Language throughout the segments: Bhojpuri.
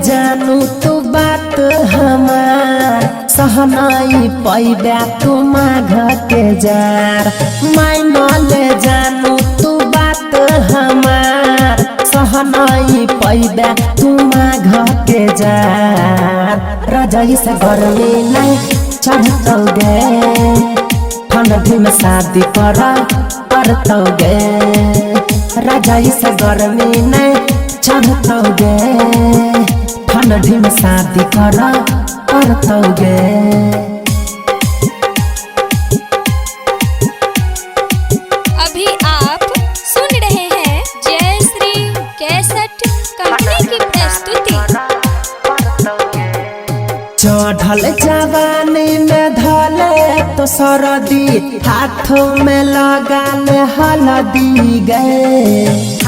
जानू तू बात हमार सहनाई पैबा तू माघ के जार मान ले जानू तू बात हमार सहनाई पैबा तू माघ के जार रजाई से घर में नहीं चढ़तोगे ठंडी में शादी करतोगे रजाई से गर्मी नहीं चढ़तोगे ठंडी में शादी करतोगे। अभी आप सुन रहे हैं जय श्री कैसेट कंपनी की प्रस्तुति। चढ़ल जवानी में धले तो सरदी हाथों में लगाल हल्दी गए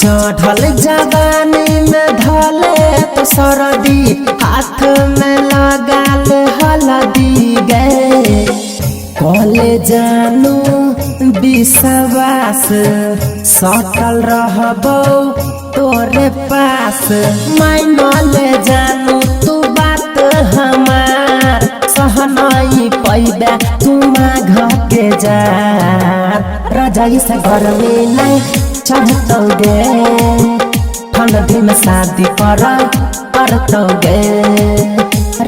चढ़ल जवानी में धले तो सरदी हाथ में लगाल हल्दी गए कले जानू विश्वास सटल रहबो तोरे पास मान ले जानू तू बात हमार सहनाई पैबा तू माघ के जार रजाई से घर में नहीं चढ़तोगे ठंडी में शादी करतोगे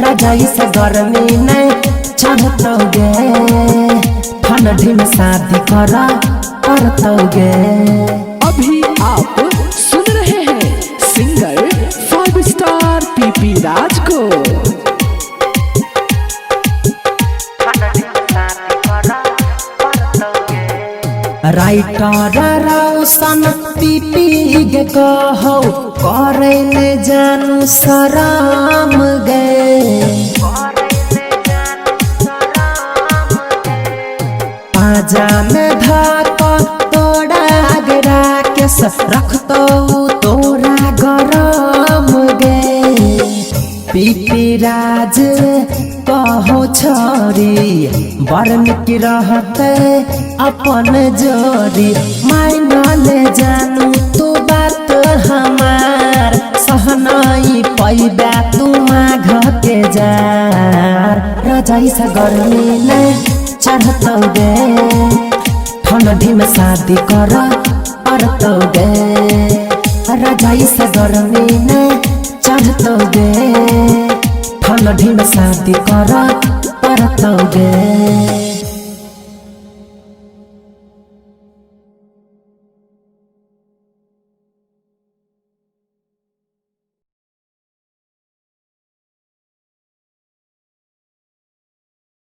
रजाई से घर में नहीं चढ़तोगे ठंडी में शादी करतोगे। अभी आप सुन रहे हैं सिंगर 5 स्टार पीपी राज को। राइटर रौशन पीपी गे कहो करे ले जानू शराम गे पाजा में धाका तोड़ा गिरा के रखतो तोरा गरम गे पीपी राज कहो छोरी बर्मिक रहते अपन जोरी मान ले जानू तू बात हमार सहनाई पैबा तू माघ के जार रजाई से गर्मी नहीं चढ़तोगे ठंडी में शादी करतोगे रजाई से गर्मी नहीं चढ़तोगे ठंडी में शादी करतोगे।